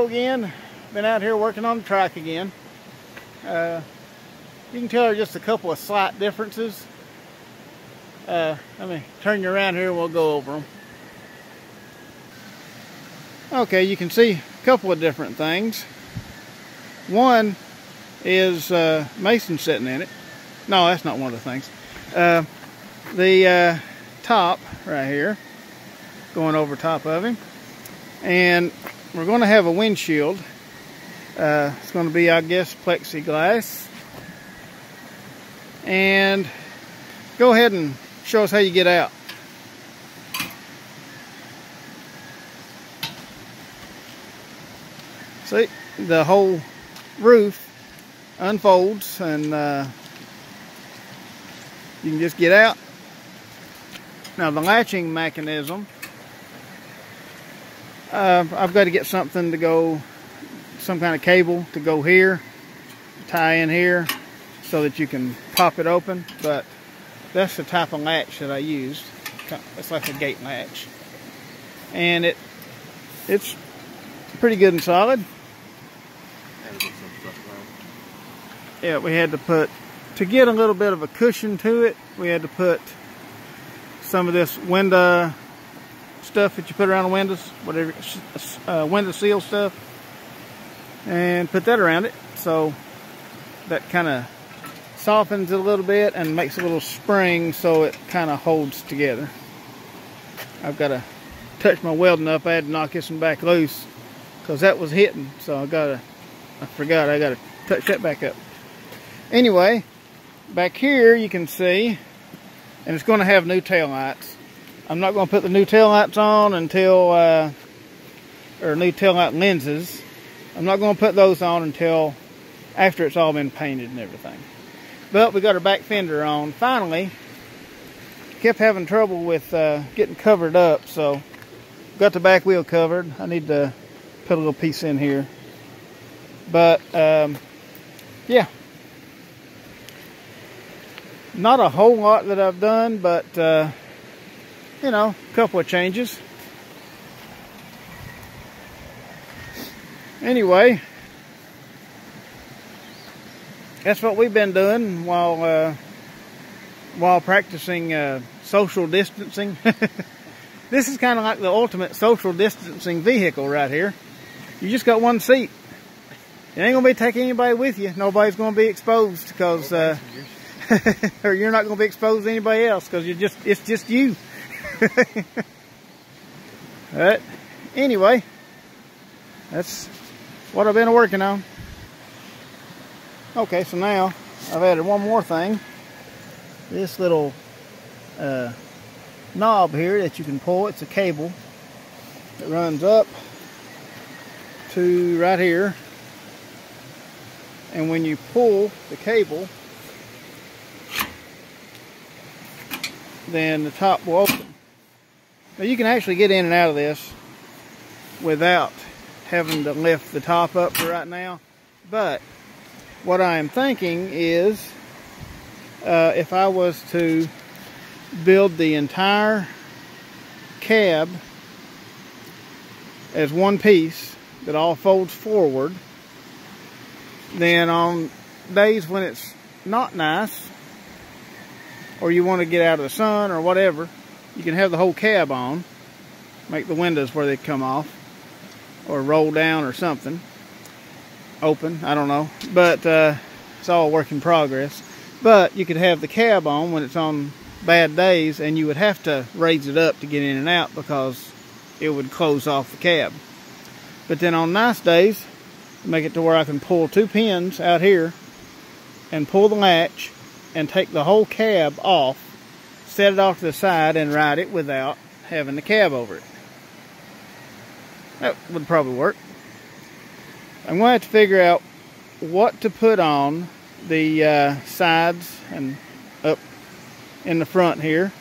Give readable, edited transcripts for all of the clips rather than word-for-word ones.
again. Been out here working on the trike again. You can tell there are just a couple of slight differences. Let me turn you around here and we'll go over them. Okay, you can see a couple of different things. One is Mason sitting in it. No, that's not one of the things. The top right here, going over top of him. And we're going to have a windshield. It's going to be, I guess, plexiglass. And go ahead and show us how you get out. See, the whole roof unfolds and you can just get out. Now the latching mechanism, I've got to get something to go, some kind of cable to go here, tie in here so that you can pop it open, but that's the type of latch that I used. It's like a gate latch. And it's pretty good and solid. Yeah, we had to put, to get a little bit of a cushion to it, we had to put some of this window stuff that you put around the windows, whatever, window seal stuff, and put that around it, so that kind of softens it a little bit and makes a little spring so it kind of holds together. I've got to touch my welding up. I had to knock this one back loose because that was hitting, so I forgot I got to touch that back up. Anyway, back here you can see, and it's going to have new tail lights. I'm not going to put the new tail lights on until, or new tail light lenses. I'm not going to put those on until after it's all been painted and everything. But we got our back fender on. Finally, kept having trouble with getting covered up, so got the back wheel covered. I need to put a little piece in here. But, yeah. Not a whole lot that I've done, but, you know, a couple of changes. Anyway, that's what we've been doing while practicing social distancing. This is kind of like the ultimate social distancing vehicle right here. You just got one seat. You ain't gonna be taking anybody with you. Nobody's gonna be exposed because, or you're not gonna be exposed to anybody else because it's just you. But anyway, that's what I've been working on. Okay, so now I've added one more thing. This little knob here that you can pull. It's a cable that runs up to right here, and when you pull the cable, then the top will open. Now you can actually get in and out of this without having to lift the top up for right now, but what I am thinking is if I was to build the entire cab as one piece that all folds forward, then on days when it's not nice or you want to get out of the sun or whatever, you can have the whole cab on, make the windows where they come off or roll down or something, open, I don't know, but it's all a work in progress. But you could have the cab on when it's on bad days, and you would have to raise it up to get in and out because it would close off the cab. But then on nice days, make it to where I can pull two pins out here and pull the latch and take the whole cab off, set it off to the side and ride it without having the cab over it. That would probably work. I'm going to have to figure out what to put on the sides and up in the front here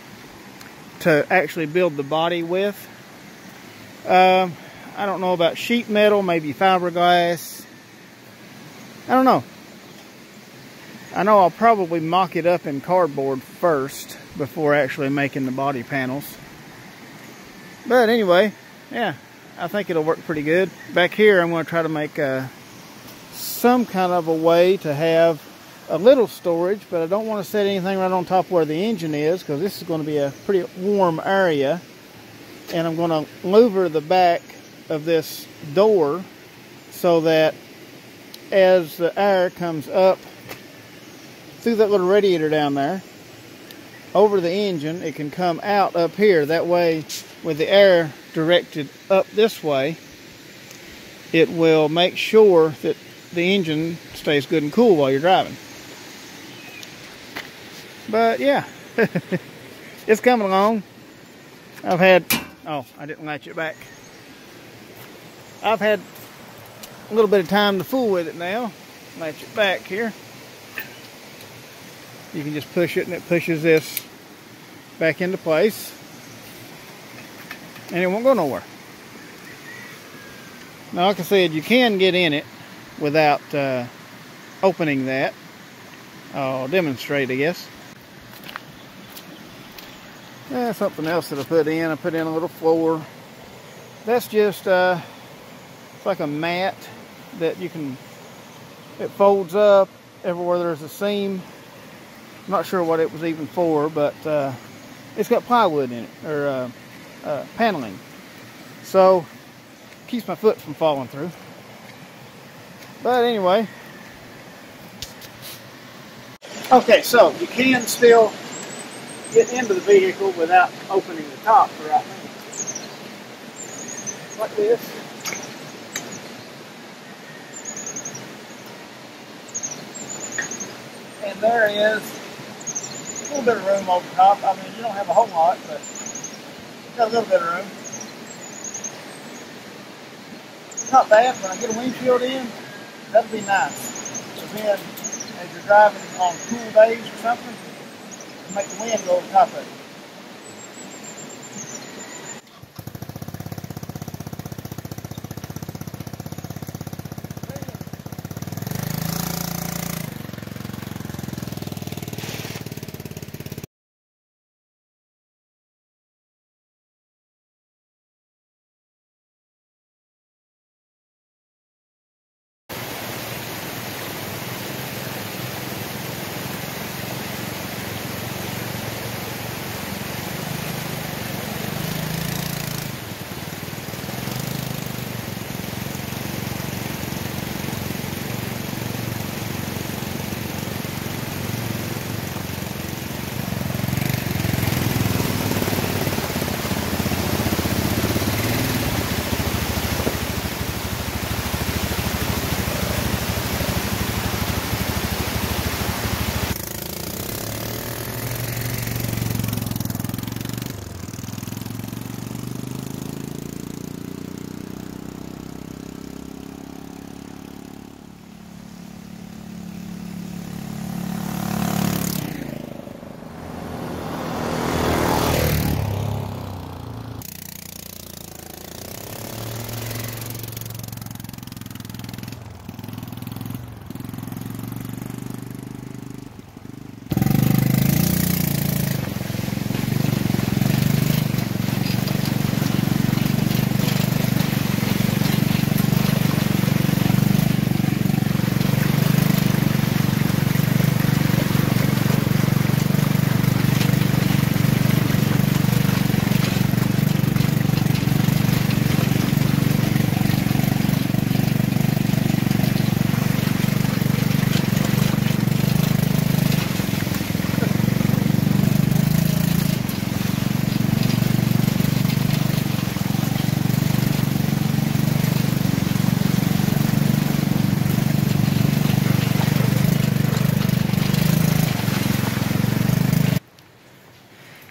to actually build the body with. I don't know about sheet metal, maybe fiberglass. I don't know. I know I'll probably mock it up in cardboard first before actually making the body panels. But anyway, yeah, I think it'll work pretty good. Back here, I'm going to try to make some kind of a way to have a little storage, but I don't want to set anything right on top where the engine is, because this is going to be a pretty warm area. And I'm going to louver the back of this door so that as the air comes up through that little radiator down there over the engine, it can come out up here. That way, with the air directed up this way, it will make sure that the engine stays good and cool while you're driving. But yeah, it's coming along. I've had, oh, I didn't latch it back. I've had a little bit of time to fool with it now. Latch it back here. You can just push it and it pushes this back into place. And it won't go nowhere. Now, like I said, you can get in it without opening that. I'll demonstrate, I guess. Something else that I put in. I put in a little floor. That's just it's like a mat that you can, it folds up everywhere there's a seam. I'm not sure what it was even for, but it's got plywood in it, or paneling. So, keeps my foot from falling through. But anyway. Okay, so you can still get into the vehicle without opening the top the right way. Like this. And there is a little bit of room over top. I mean, you don't have a whole lot, but you've got a little bit of room. It's not bad. When I get a windshield in, that'd be nice. So then, as you're driving on cool days or something, make the wind go over top of it.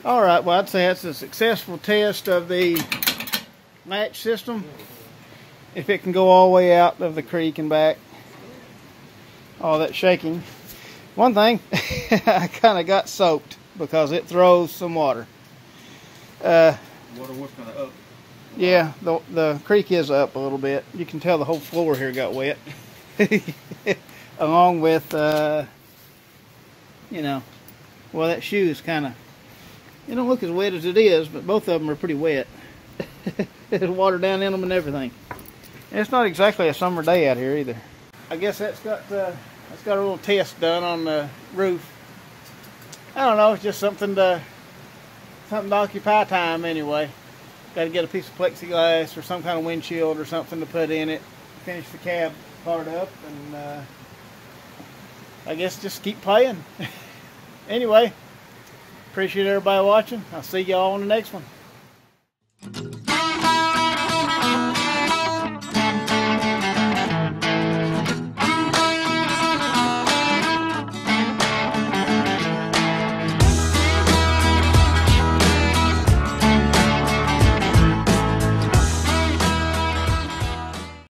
Alright, well, I'd say that's a successful test of the latch system. If it can go all the way out of the creek and back. All that shaking. One thing, I kind of got soaked because it throws some water. Water was kind of up. Yeah, the creek is up a little bit. You can tell the whole floor here got wet. Along with, you know, well, that shoe is kind of, it don't look as wet as it is, but both of them are pretty wet. Water down in them and everything. And it's not exactly a summer day out here either. I guess that's got a little test done on the roof. I don't know, it's just something to occupy time anyway. Got to get a piece of plexiglass or some kind of windshield or something to put in it. Finish the cab part up, and I guess just keep playing. Anyway, appreciate everybody watching. I'll see y'all on the next one.